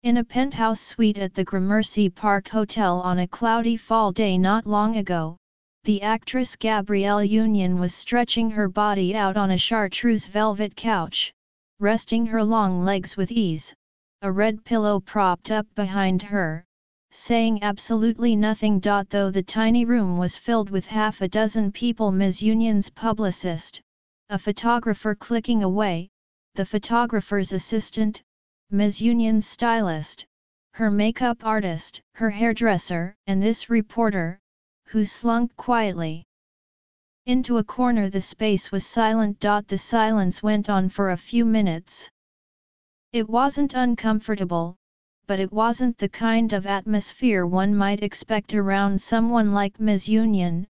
In a penthouse suite at the Gramercy Park Hotel on a cloudy fall day not long ago, the actress Gabrielle Union was stretching her body out on a chartreuse velvet couch, resting her long legs with ease, a red pillow propped up behind her, saying absolutely nothing. Though the tiny room was filled with half a dozen people, Ms. Union's publicist, a photographer clicking away, the photographer's assistant, Ms. Union's stylist, her makeup artist, her hairdresser, and this reporter, who slunk quietly into a corner. The space was silent. The silence went on for a few minutes. It wasn't uncomfortable, but it wasn't the kind of atmosphere one might expect around someone like Ms. Union,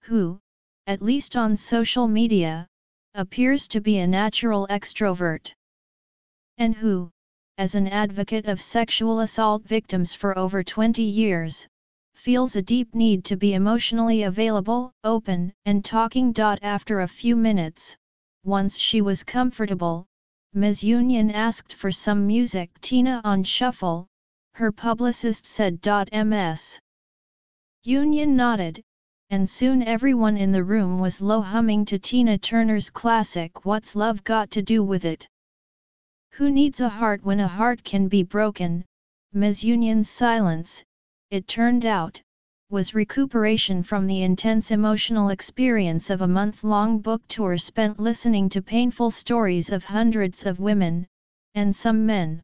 who, at least on social media, appears to be a natural extrovert. And who, as an advocate of sexual assault victims for over 20 years, feels a deep need to be emotionally available, open, and talking. After a few minutes, once she was comfortable, Ms. Union asked for some music. Tina on shuffle, her publicist said. Ms. Union nodded, and soon everyone in the room was low humming to Tina Turner's classic "What's Love Got to Do With It?" Who needs a heart when a heart can be broken? Ms. Union's silence, it turned out, was recuperation from the intense emotional experience of a month-long book tour spent listening to painful stories of hundreds of women, and some men.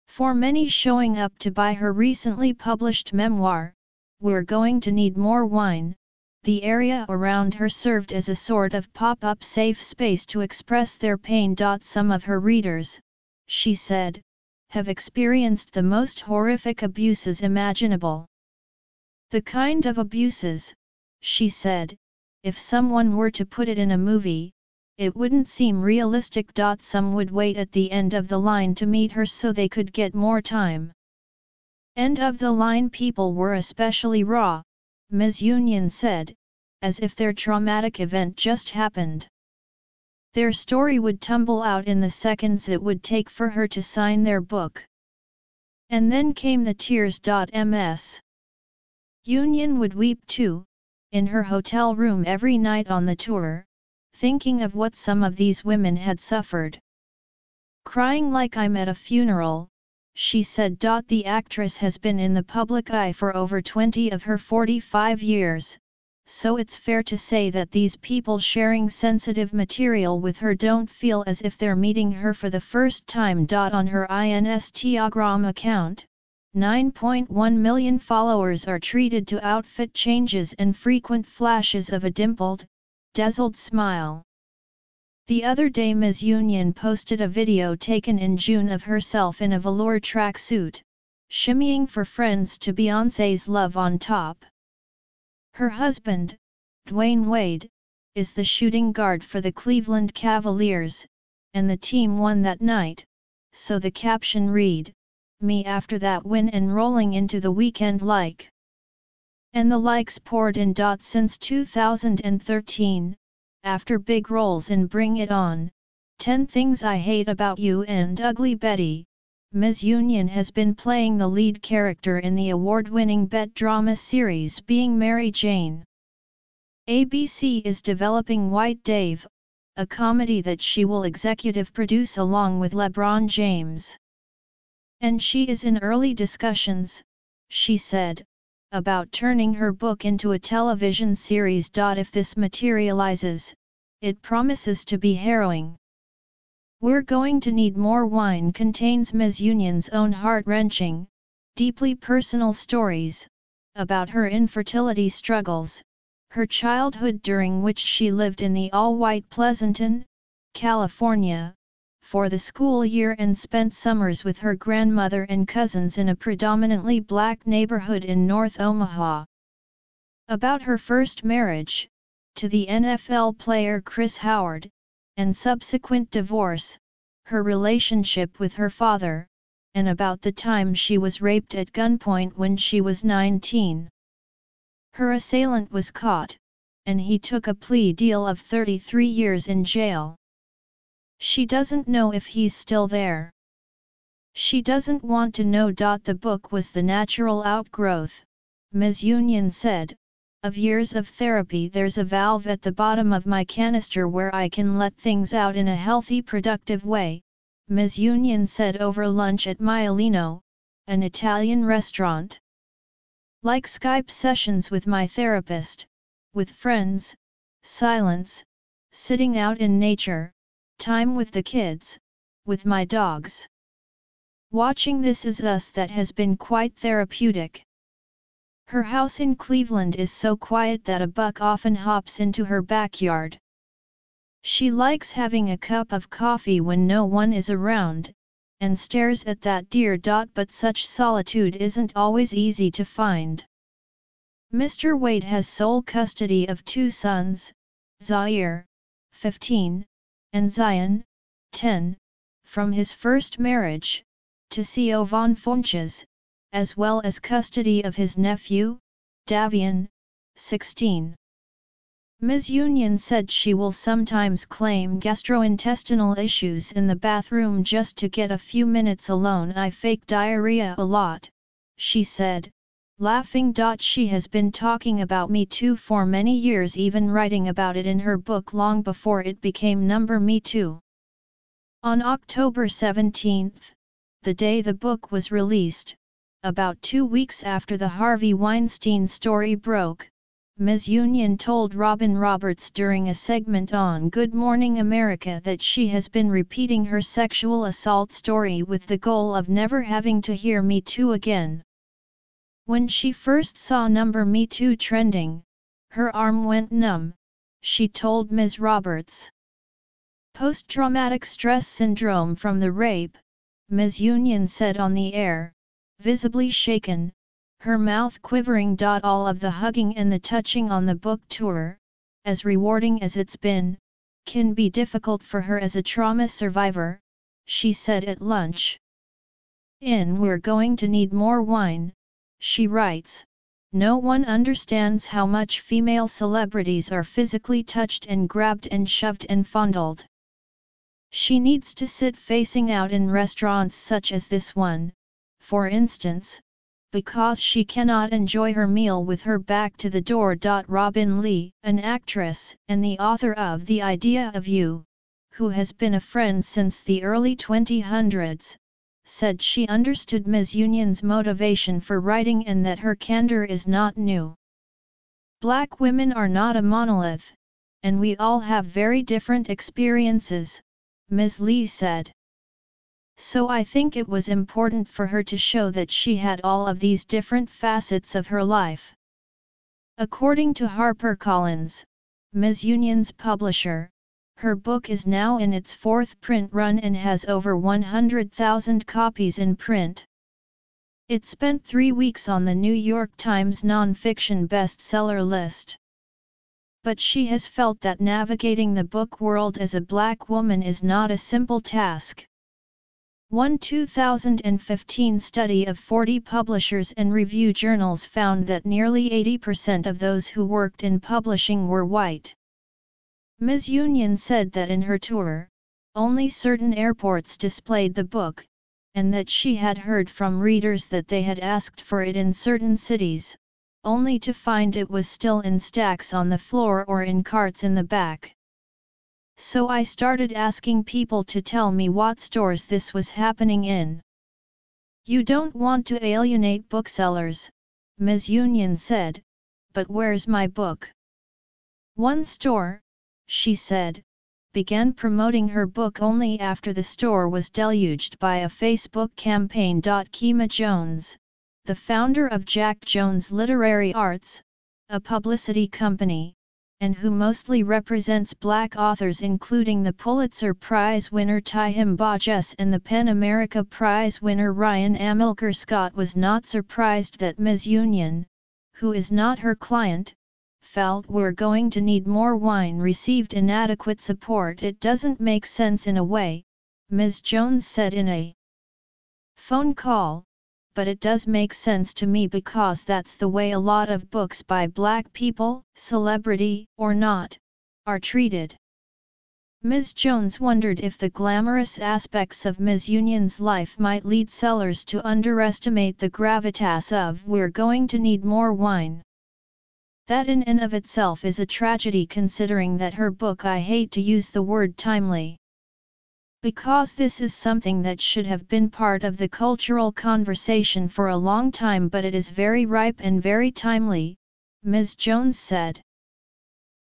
For many showing up to buy her recently published memoir, "We're Going to Need More Wine," the area around her served as a sort of pop-up safe space to express their pain. Some of her readers, she said, have experienced the most horrific abuses imaginable. The kind of abuses, she said, if someone were to put it in a movie, it wouldn't seem realistic. Some would wait at the end of the line to meet her so they could get more time. End of the line people were especially raw, Ms. Union said, as if their traumatic event just happened. Their story would tumble out in the seconds it would take for her to sign their book. And then came the tears. Ms. Union would weep too, in her hotel room every night on the tour, thinking of what some of these women had suffered. Crying like I'm at a funeral, she said. The actress has been in the public eye for over 20 of her 45 years, so it's fair to say that these people sharing sensitive material with her don't feel as if they're meeting her for the first time. On her Instagram account, 9.1 million followers are treated to outfit changes and frequent flashes of a dimpled, dazzled smile. The other day Ms. Union posted a video taken in June of herself in a velour tracksuit, shimmying for friends to Beyoncé's Love on Top. Her husband, Dwayne Wade, is the shooting guard for the Cleveland Cavaliers, and the team won that night, so the caption read, "Me after that win and rolling into the weekend like." And the likes poured in. Since 2013, after big roles in Bring It On, 10 Things I Hate About You and Ugly Betty, Ms. Union has been playing the lead character in the award-winning Bet drama series Being Mary Jane. ABC is developing White Dave, a comedy that she will executive produce along with LeBron James. And she is in early discussions, she said, about turning her book into a television series. If this materializes, it promises to be harrowing. We're Going to Need More Wine contains Ms. Union's own heart-wrenching, deeply personal stories, about her infertility struggles, her childhood during which she lived in the all-white Pleasanton, California, for the school year and spent summers with her grandmother and cousins in a predominantly black neighborhood in North Omaha. About her first marriage, to the NFL player Chris Howard, and subsequent divorce, her relationship with her father, and about the time she was raped at gunpoint when she was 19. Her assailant was caught, and he took a plea deal of 33 years in jail. She doesn't know if he's still there. She doesn't want to know. The book was the natural outgrowth, Ms. Union said, of years of therapy. There's a valve at the bottom of my canister where I can let things out in a healthy, productive way, Ms. Union said over lunch at Maialino, an Italian restaurant. Like Skype sessions with my therapist, with friends, silence, sitting out in nature, time with the kids, with my dogs. Watching This Is Us that has been quite therapeutic. Her house in Cleveland is so quiet that a buck often hops into her backyard. She likes having a cup of coffee when no one is around, and stares at that deer. But such solitude isn't always easy to find. Mr. Wade has sole custody of 2 sons, Zaire, 15, and Zion, 10, from his first marriage, to CO von Funches, as well as custody of his nephew, Davian, 16. Ms. Union said she will sometimes claim gastrointestinal issues in the bathroom just to get a few minutes alone. I fake diarrhea a lot, she said, laughing. She has been talking about Me Too for many years, even writing about it in her book long before it became Me Too. On October 17, the day the book was released, about 2 weeks after the Harvey Weinstein story broke, Ms. Union told Robin Roberts during a segment on Good Morning America that she has been repeating her sexual assault story with the goal of never having to hear Me Too again. When she first saw Me Too trending, her arm went numb, she told Ms. Roberts. Post-traumatic stress syndrome from the rape, Ms. Union said on the air, visibly shaken, her mouth quivering. All of the hugging and the touching on the book tour, as rewarding as it's been, can be difficult for her as a trauma survivor, she said at lunch. We're going to need more wine, she writes. No one understands how much female celebrities are physically touched and grabbed and shoved and fondled. She needs to sit facing out in restaurants such as this one, for instance, because she cannot enjoy her meal with her back to the door. Robin Lee, an actress and the author of The Idea of You, who has been a friend since the early 2000s, said she understood Ms. Union's motivation for writing and that her candor is not new. Black women are not a monolith, and we all have very different experiences, Ms. Lee said. So I think it was important for her to show that she had all of these different facets of her life. According to HarperCollins, Ms. Union's publisher, her book is now in its 4th print run and has over 100,000 copies in print. It spent 3 weeks on the New York Times nonfiction bestseller list. But she has felt that navigating the book world as a Black woman is not a simple task. One 2015 study of 40 publishers and review journals found that nearly 80% of those who worked in publishing were white. Ms. Union said that in her tour, only certain airports displayed the book, and that she had heard from readers that they had asked for it in certain cities, only to find it was still in stacks on the floor or in carts in the back. So I started asking people to tell me what stores this was happening in. You don't want to alienate booksellers, Ms. Union said, but where's my book? One store, she said, began promoting her book only after the store was deluged by a Facebook campaign. Kima Jones, the founder of Jack Jones Literary Arts, a publicity company, and who mostly represents Black authors including the Pulitzer Prize winner Tyhim Bajes and the PEN America Prize winner Ryan Amilcar Scott, was not surprised that Ms. Union, who is not her client, felt we're going to need more wine received inadequate support. It doesn't make sense in a way, Ms. Jones said in a phone call, but it does make sense to me because that's the way a lot of books by Black people, celebrity or not, are treated. Ms. Jones wondered if the glamorous aspects of Ms. Union's life might lead sellers to underestimate the gravitas of "we're going to need more wine." That in and of itself is a tragedy, considering that her book, I hate to use the word timely, because this is something that should have been part of the cultural conversation for a long time, but it is very ripe and very timely, Ms. Jones said.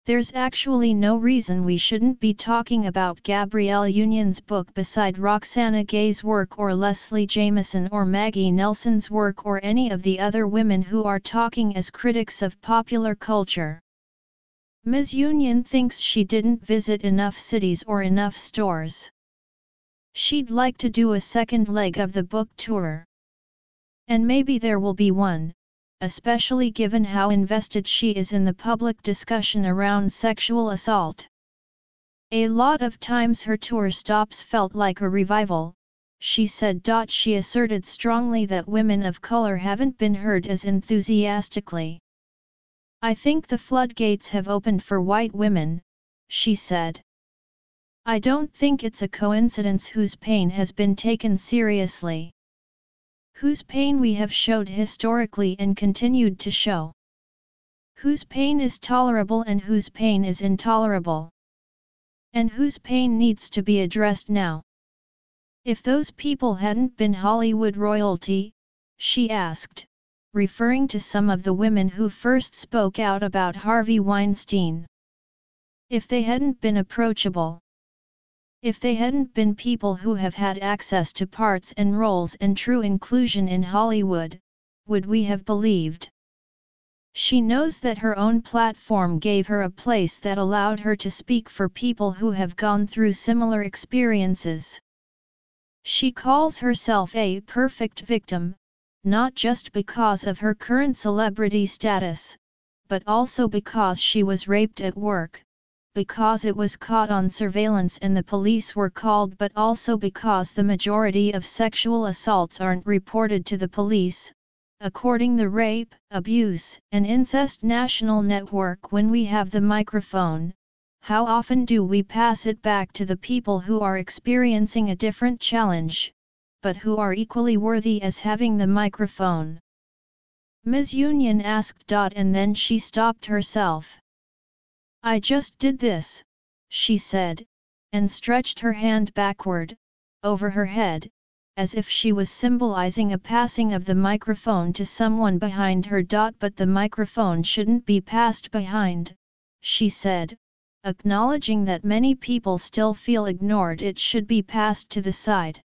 There's actually no reason we shouldn't be talking about Gabrielle Union's book beside Roxana Gay's work or Leslie Jamieson or Maggie Nelson's work or any of the other women who are talking as critics of popular culture. Ms. Union thinks she didn't visit enough cities or enough stores. She'd like to do a second leg of the book tour. And maybe there will be one, especially given how invested she is in the public discussion around sexual assault. A lot of times her tour stops felt like a revival, she said. She asserted strongly that women of color haven't been heard as enthusiastically. I think the floodgates have opened for white women, she said. I don't think it's a coincidence whose pain has been taken seriously. Whose pain we have showed historically and continued to show. Whose pain is tolerable and whose pain is intolerable. And whose pain needs to be addressed now. If those people hadn't been Hollywood royalty, she asked, referring to some of the women who first spoke out about Harvey Weinstein. If they hadn't been approachable. If they hadn't been people who have had access to parts and roles and true inclusion in Hollywood, would we have believed? She knows that her own platform gave her a place that allowed her to speak for people who have gone through similar experiences. She calls herself a perfect victim, not just because of her current celebrity status, but also because she was raped at work, because it was caught on surveillance and the police were called, but also because the majority of sexual assaults aren't reported to the police, according the Rape, Abuse, and Incest National Network. When we have the microphone, how often do we pass it back to the people who are experiencing a different challenge, but who are equally worthy as having the microphone? Ms. Union asked. And then she stopped herself. I just did this, she said, and stretched her hand backward, over her head, as if she was symbolizing a passing of the microphone to someone behind her. But the microphone shouldn't be passed behind, she said, acknowledging that many people still feel ignored. It should be passed to the side.